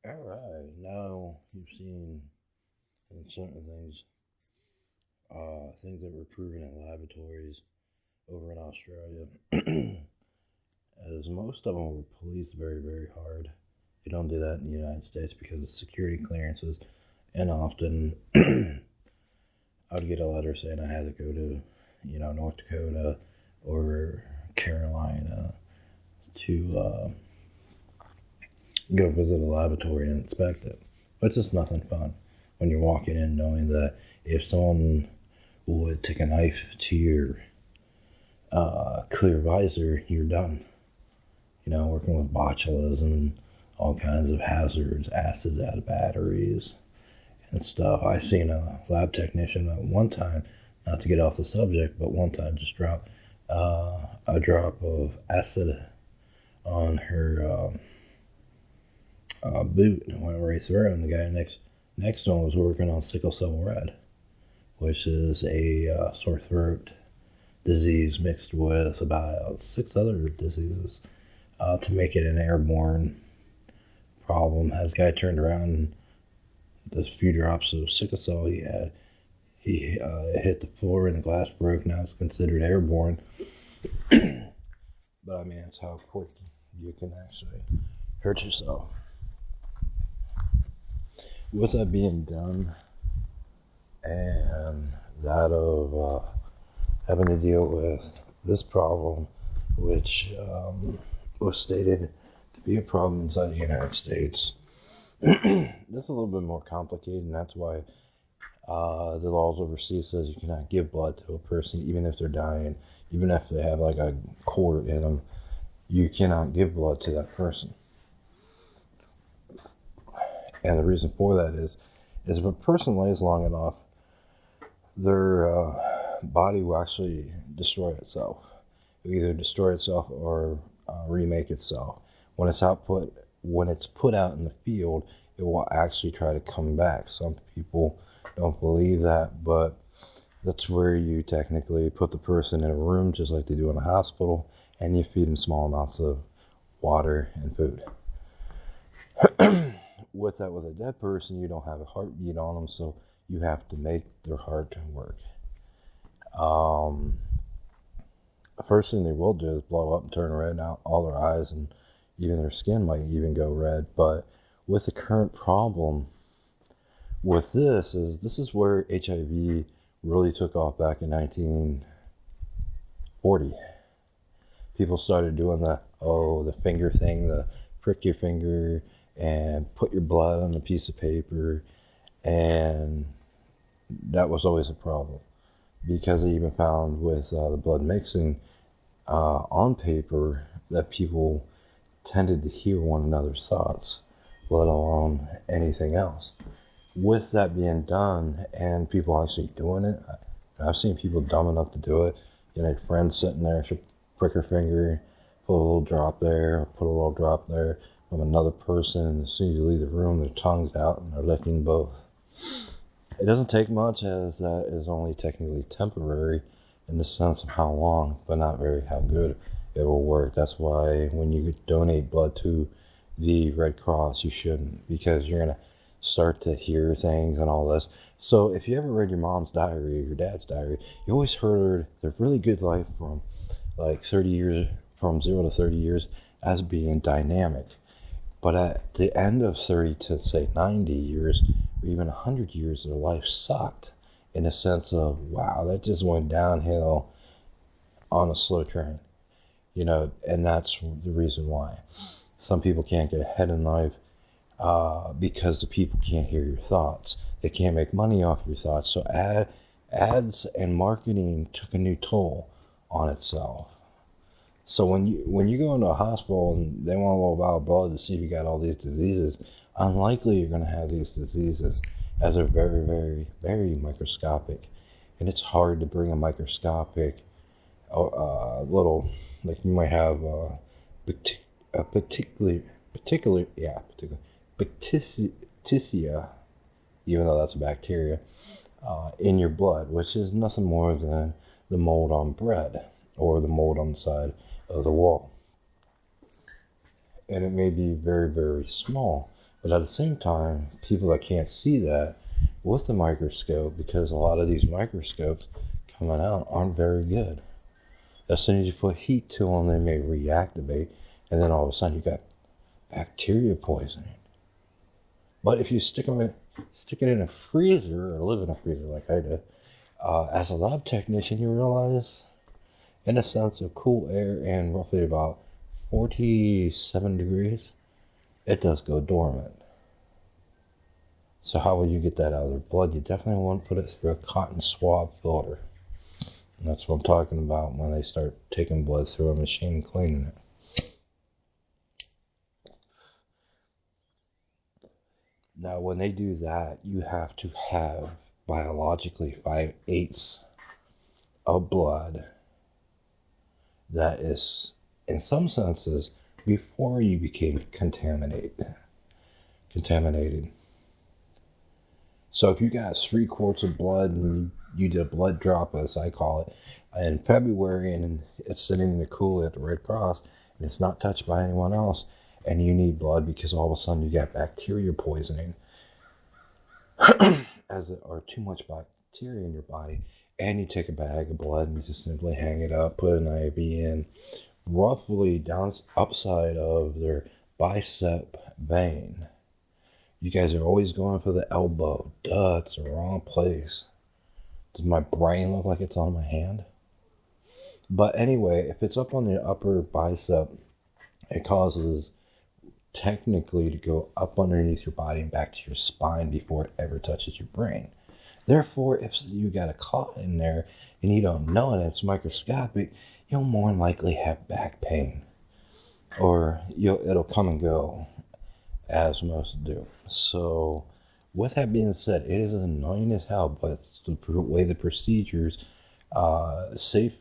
All right. Now you've seen in certain things that were proven in laboratories over in Australia, as most of them were policed very, very hard. You don't do that in the United States because of security clearances, and often I would get a letter saying I had to go to, North Dakota or Carolina to go visit a laboratory and inspect it. But it's just nothing fun when you're walking in knowing that if someone would take a knife to your clear visor, you're done. Working with botulism and all kinds of hazards, acids out of batteries and stuff. I seen a lab technician at one time, not to get off the subject, but one time just drop a drop of acid on her boot and went right through. And the guy next to him was working on sickle cell red, which is a sore throat disease mixed with about 6 other diseases to make it an airborne problem. As the guy turned around, and the few drops of sickle cell he had, he hit the floor and the glass broke. Now it's considered airborne. But I mean, it's how quick you can actually hurt yourself. With that being done, and that of having to deal with this problem, which was stated to be a problem inside the United States, this is a little bit more complicated, and that's why the laws overseas says you cannot give blood to a person even if they're dying, even if they have like a cord in them. You cannot give blood to that person. And the reason for that is if a person lays long enough, their body will actually destroy itself. It will either destroy itself or remake itself. When it's put out in the field, it will actually try to come back. Some people don't believe that, but that's where you technically put the person in a room, just like they do in a hospital, and you feed them small amounts of water and food. With a dead person, you don't have a heartbeat on them, so you have to make their heart work. The first thing they will do is blow up and turn red out all their eyes, and even their skin might even go red. But with the current problem with this is where HIV really took off back in 1940. People started doing the finger thing, the prick your finger and put your blood on a piece of paper, and that was always a problem because they even found with the blood mixing on paper that people tended to hear one another's thoughts, let alone anything else. With that being done and people actually doing it, I've seen people dumb enough to do it. Friends sitting there, she'll prick her finger, put a little drop there, put a little drop there from another person, and as soon as you leave the room, their tongue's out and they're licking both. It doesn't take much, as that is only technically temporary in the sense of how long, but not very how good it will work. That's why when you donate blood to the Red Cross, you shouldn't, because you're going to start to hear things and all this. So if you ever read your mom's diary or your dad's diary, you always heard their really good life from like 30 years, from 0 to 30 years, as being dynamic. But at the end of 30 to say 90 years, or even 100 years, their life sucked in a sense of, wow, that just went downhill on a slow train. And that's the reason why. Some people can't get ahead in life because the people can't hear your thoughts. They can't make money off your thoughts. So ads and marketing took a new toll on itself. So when you go into a hospital and they want a little vial of blood to see if you got all these diseases, unlikely you're going to have these diseases, as they're very, very, very microscopic. And it's hard to bring a microscopic little, like you might have particular bacteria, even though that's a bacteria, in your blood, which is nothing more than the mold on bread or the mold on the side of the wall. And it may be very, very small, But at the same time, people that can't see that with the microscope, because a lot of these microscopes coming out aren't very good. As soon as you put heat to them, they may reactivate, and then all of a sudden you got bacteria poisoning. But if you stick it in a freezer or live in a freezer like I did, as a lab technician, you realize, in a sense of cool air and roughly about 47 degrees, it does go dormant. So how would you get that out of their blood? You definitely want to put it through a cotton swab filter. And that's what I'm talking about when they start taking blood through a machine and cleaning it. Now, when they do that, you have to have biologically 5/8 of blood that is, in some senses, before you became contaminated. So if you got 3 quarts of blood and you did a blood drop, as I call it, in February, and it's sitting in the cooler at the Red Cross, and it's not touched by anyone else, and you need blood because all of a sudden you got bacteria poisoning, or too much bacteria in your body, and you take a bag of blood and you just simply hang it up, put an IV in, roughly down upside of their bicep vein. You guys are always going for the elbow. Duh, it's the wrong place. Does my brain look like it's on my hand? But anyway, if it's up on the upper bicep, it causes technically to go up underneath your body and back to your spine before it ever touches your brain. Therefore, if you got a clot in there and you don't know it, it's microscopic, you'll more than likely have back pain. Or it'll come and go, as most do. So, with that being said, it is annoying as hell, but it's the way the procedures safely